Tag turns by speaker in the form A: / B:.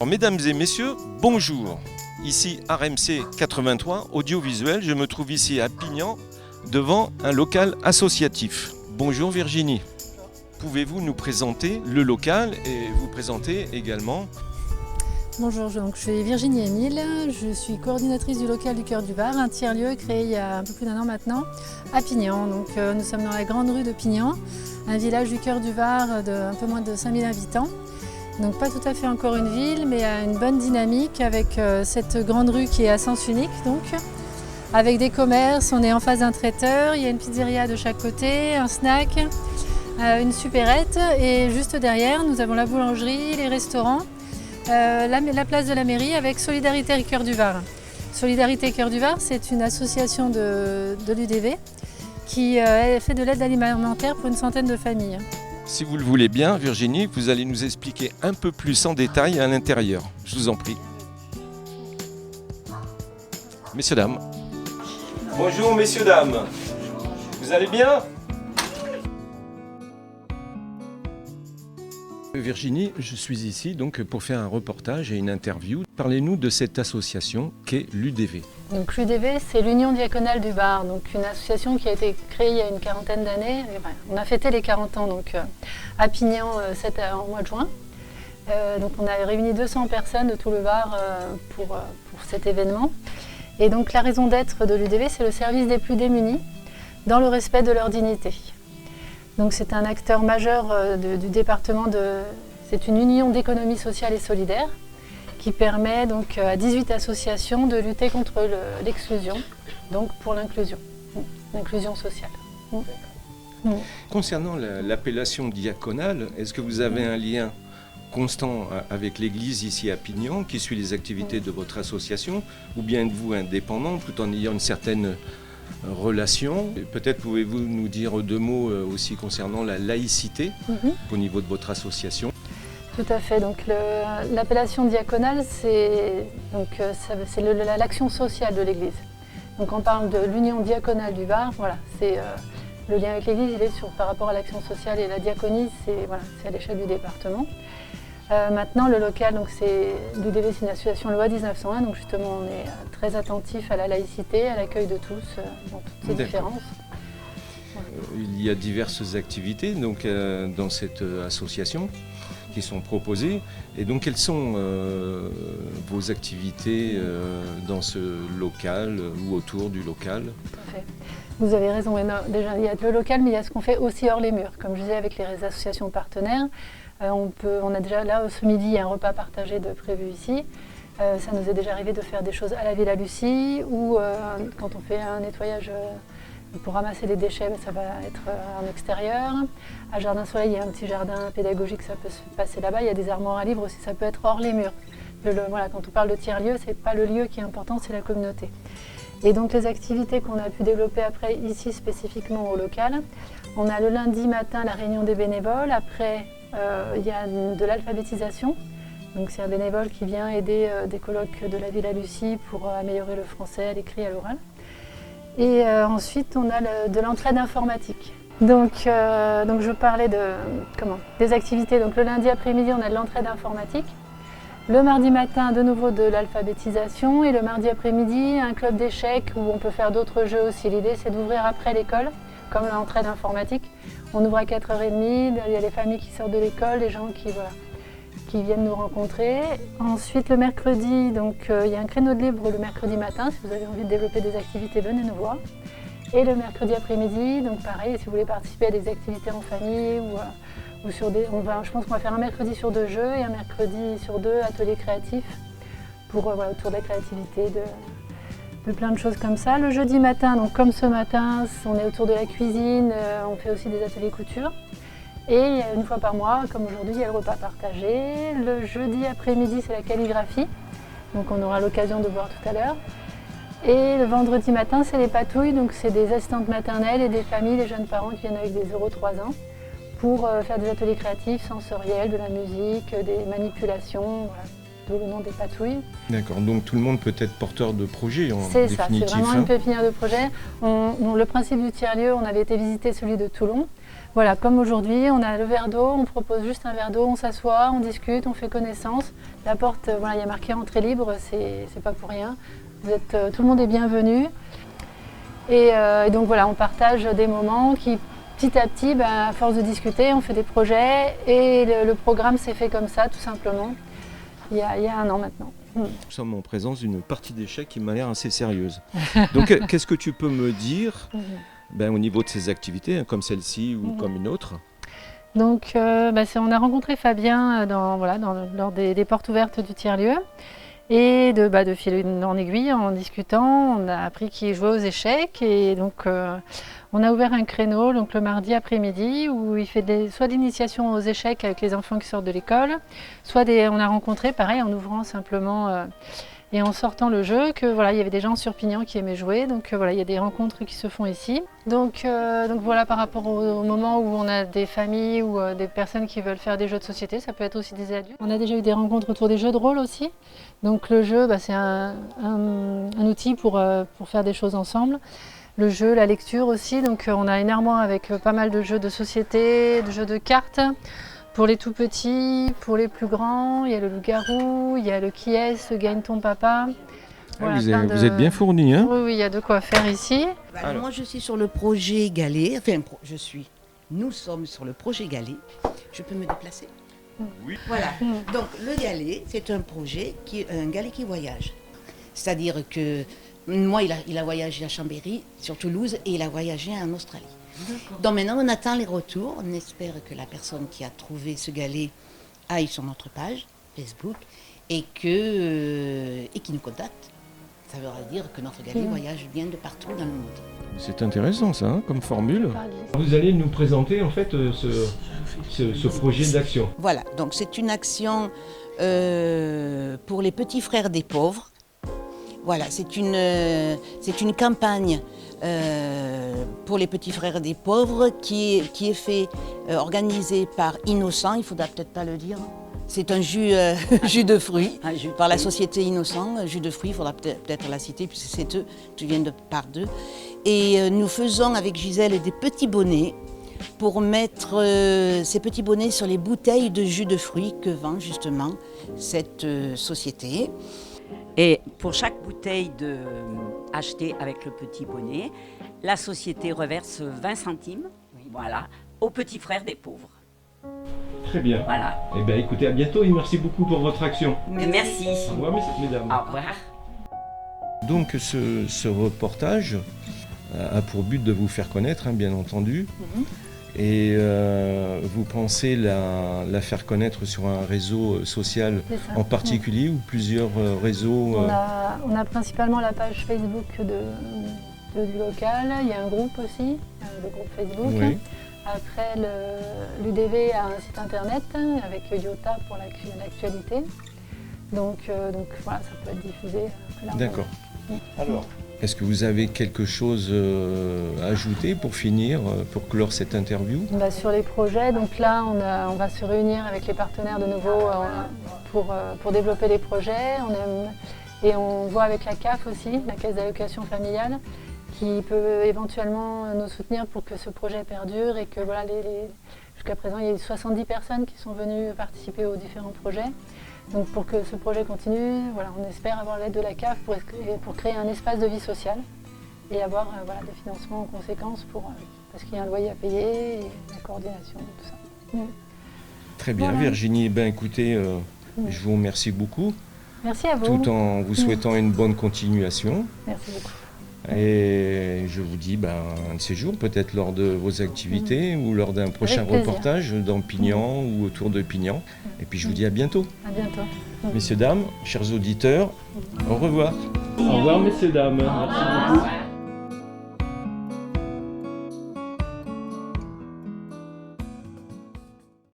A: Mesdames et messieurs, bonjour. Ici RMC 83, audiovisuel. Je me trouve ici à Pignan, devant un local associatif. Bonjour Virginie. Pouvez-vous nous présenter le local et vous présenter également?
B: Bonjour, je suis Virginie Émile, je suis coordinatrice du local du Cœur du Var, un tiers-lieu créé il y a un peu plus d'1 an maintenant à Pignan. Nous sommes dans la grande rue de Pignan, un village du Cœur du Var de un peu moins de 5000 habitants. Donc pas tout à fait encore une ville, mais une bonne dynamique avec cette grande rue qui est à sens unique. Avec des commerces, on est en face d'un traiteur, il y a une pizzeria de chaque côté, un snack, une supérette et juste derrière nous avons la boulangerie, les restaurants. La place de la mairie avec Solidarité Cœur du Var. Solidarité Cœur du Var, c'est une association de l'UDV qui fait de l'aide alimentaire pour une centaine de familles.
A: Si vous le voulez bien, Virginie, vous allez nous expliquer un peu plus en détail à l'intérieur. Je vous en prie. Messieurs, dames. Bonjour, messieurs, dames. Vous allez bien ? Virginie, je suis ici donc pour faire un reportage et une interview. Parlez-nous de cette association qu'est l'UDV.
B: Donc l'UDV, c'est l'Union diaconale du Var, donc une association qui a été créée il y a une quarantaine d'années. On a fêté les 40 ans à Pignan en mois de juin. Donc on a réuni 200 personnes de tout le Var pour cet événement. Et donc la raison d'être de l'UDV, c'est le service des plus démunis dans le respect de leur dignité. Donc c'est un acteur majeur du département c'est une union d'économie sociale et solidaire qui permet donc à 18 associations de lutter contre l'exclusion, donc pour l'inclusion sociale.
A: Concernant l'appellation diaconale, est-ce que vous avez un lien constant avec l'Église ici à Pignan qui suit les activités de votre association, ou bien êtes-vous indépendant tout en ayant une certaine relation? Peut-être pouvez-vous nous dire 2 mots aussi concernant la laïcité au niveau de votre association?
B: Tout à fait. Donc l'appellation diaconale, c'est l'action sociale de l'Église. Donc on parle de l'Union diaconale du Var. Voilà, c'est le lien avec l'Église, il est par rapport à l'action sociale, et la diaconie, c'est à l'échelle du département. Maintenant, le local, donc l'UDV, c'est une association loi 1901, donc justement on est très attentif à la laïcité, à l'accueil de tous, dans toutes ces différences.
A: Il y a diverses activités donc, dans cette association qui sont proposées. Et donc quelles sont vos activités dans ce local ou autour du local?
B: Tout à fait. Vous avez raison, déjà il y a le local, mais il y a ce qu'on fait aussi hors les murs. Comme je disais, avec les associations partenaires, on a déjà là, ce midi, il y a un repas partagé de prévu ici. Ça nous est déjà arrivé de faire des choses à la Villa Lucie, ou quand on fait un nettoyage pour ramasser les déchets, ça va être en extérieur. À Jardin Soleil, il y a un petit jardin pédagogique, ça peut se passer là-bas. Il y a des armoires à livres aussi, ça peut être hors les murs. Quand on parle de tiers-lieu, ce n'est pas le lieu qui est important, c'est la communauté. Et donc les activités qu'on a pu développer après ici spécifiquement au local, on a le lundi matin la réunion des bénévoles. Après, il y a de l'alphabétisation. Donc c'est un bénévole qui vient aider des colloques de la Villa Lucie pour améliorer le français à l'écrit et à l'oral. Et ensuite, on a de l'entraide informatique. Donc je parlais des activités. Donc le lundi après-midi, on a de l'entraide informatique. Le mardi matin, de nouveau de l'alphabétisation. Et le mardi après-midi, un club d'échecs où on peut faire d'autres jeux aussi. L'idée, c'est d'ouvrir après l'école, comme l'entraide informatique. On ouvre à 4h30, il y a les familles qui sortent de l'école, les gens qui viennent nous rencontrer. Ensuite, le mercredi, il y a un créneau de libre le mercredi matin. Si vous avez envie de développer des activités, venez nous voir. Et le mercredi après-midi, donc pareil, si vous voulez participer à des activités en famille ou sur je pense qu'on va faire un mercredi sur 2 jeux et un mercredi sur 2 ateliers créatifs autour de la créativité, de plein de choses comme ça. Le jeudi matin, donc comme ce matin, on est autour de la cuisine, on fait aussi des ateliers couture. Et une fois par mois, comme aujourd'hui, il y a le repas partagé. Le jeudi après-midi, c'est la calligraphie, donc on aura l'occasion de voir tout à l'heure. Et le vendredi matin, c'est les patouilles, donc c'est des assistantes maternelles et des familles, des jeunes parents qui viennent avec des 0-3 ans pour faire des ateliers créatifs, sensoriels, de la musique, des manipulations, d'où le nom des patouilles.
A: D'accord, donc tout le monde peut être porteur de projet en définitive.
B: C'est ça, c'est vraiment une pépinière de projet. Le principe du tiers-lieu, on avait été visiter celui de Toulon. Voilà, comme aujourd'hui, on a le verre d'eau, on propose juste un verre d'eau, on s'assoit, on discute, on fait connaissance. La porte, voilà, il y a marqué entrée libre, c'est pas pour rien. Tout le monde est bienvenu. Et donc voilà, on partage des moments qui, petit à petit, à force de discuter, on fait des projets et le programme s'est fait comme ça, tout simplement, il y a 1 an maintenant.
A: Nous sommes en présence d'une partie d'échecs qui m'a l'air assez sérieuse. Donc qu'est-ce que tu peux me dire au niveau de ces activités, comme celle-ci ou comme une autre?
B: Donc on a rencontré Fabien lors des portes ouvertes du tiers-lieu. Et de fil en aiguille, en discutant, on a appris qu'il jouait aux échecs. Et donc on a ouvert un créneau donc, le mardi après-midi où il fait soit d'initiation aux échecs avec les enfants qui sortent de l'école, soit on a rencontré, pareil, en ouvrant simplement et en sortant le jeu, que voilà, il y avait des gens sur Pignan qui aimaient jouer. Donc voilà, il y a des rencontres qui se font ici. Donc voilà, par rapport au moment où on a des familles ou des personnes qui veulent faire des jeux de société, ça peut être aussi des adultes. On a déjà eu des rencontres autour des jeux de rôle aussi. Donc le jeu, c'est un outil pour faire des choses ensemble. Le jeu, la lecture aussi. Donc on a une armoire avec pas mal de jeux de société, de jeux de cartes. Pour les tout petits, pour les plus grands, il y a le loup-garou, il y a le qui est, gagne ton papa.
A: Voilà, vous êtes bien fournis, hein?
B: Oui, il y a de quoi faire ici.
C: Moi, je suis sur le projet Galet. Nous sommes sur le projet Galet. Je peux me déplacer?
A: Oui.
C: Voilà. Donc, le Galet, c'est un projet un Galet qui voyage. C'est-à-dire que moi, il a voyagé à Chambéry, sur Toulouse, et il a voyagé en Australie. Donc maintenant, on attend les retours. On espère que la personne qui a trouvé ce galet aille sur notre page Facebook et qu'il nous contacte. Ça veut dire que notre galet voyage bien de partout dans le monde.
A: C'est intéressant ça, comme formule. Vous allez nous présenter en fait ce projet d'action.
C: Voilà, donc c'est une action pour les petits frères des pauvres. Voilà, c'est une campagne pour les petits frères des pauvres qui est organisée par Innocent, il ne faudra peut-être pas le dire. C'est un jus de fruits par la société Innocent, jus de fruits, il faudra peut-être la citer puisque c'est eux, tu viens de part d'eux. Et nous faisons avec Gisèle des petits bonnets pour mettre ces petits bonnets sur les bouteilles de jus de fruits que vend justement cette société.
D: Et pour chaque bouteille achetée avec le petit bonnet, la société reverse 20 centimes voilà, aux petits frères des pauvres.
A: Très bien.
D: Voilà.
A: Eh bien écoutez, à bientôt et merci beaucoup pour votre action.
D: Merci.
A: Au revoir mesdames.
D: Au revoir.
A: Donc ce reportage a pour but de vous faire connaître, bien entendu. Et vous pensez la faire connaître sur un réseau social en particulier ou plusieurs réseaux
B: On a principalement la page Facebook du local, il y a un groupe aussi, le groupe Facebook.
A: Oui.
B: Après, l'UDV a un site internet avec Iota pour l'actualité. Donc voilà, ça peut être diffusé.
A: D'accord. Alors, est-ce que vous avez quelque chose à ajouter pour finir, pour clore cette interview?
B: Sur les projets, donc là on va se réunir avec les partenaires de nouveau pour développer les projets. Et on voit avec la CAF aussi, la Caisse d'allocation familiale, qui peut éventuellement nous soutenir pour que ce projet perdure et que voilà, jusqu'à présent il y a eu 70 personnes qui sont venues participer aux différents projets. Donc pour que ce projet continue, voilà, on espère avoir l'aide de la CAF pour créer un espace de vie sociale et avoir des financements en conséquence parce qu'il y a un loyer à payer et la coordination et tout ça.
A: Très bien, voilà. Virginie, écoutez, je vous remercie beaucoup.
B: Merci à vous.
A: Tout en vous souhaitant une bonne continuation.
B: Merci beaucoup.
A: Et je vous dis un de ces jours, peut-être lors de vos activités ou lors d'un prochain reportage dans Pignan ou autour de Pignan. Et puis je vous dis à bientôt.
B: À bientôt.
A: Messieurs, dames, chers auditeurs, au revoir. Au revoir, messieurs, dames. Merci beaucoup.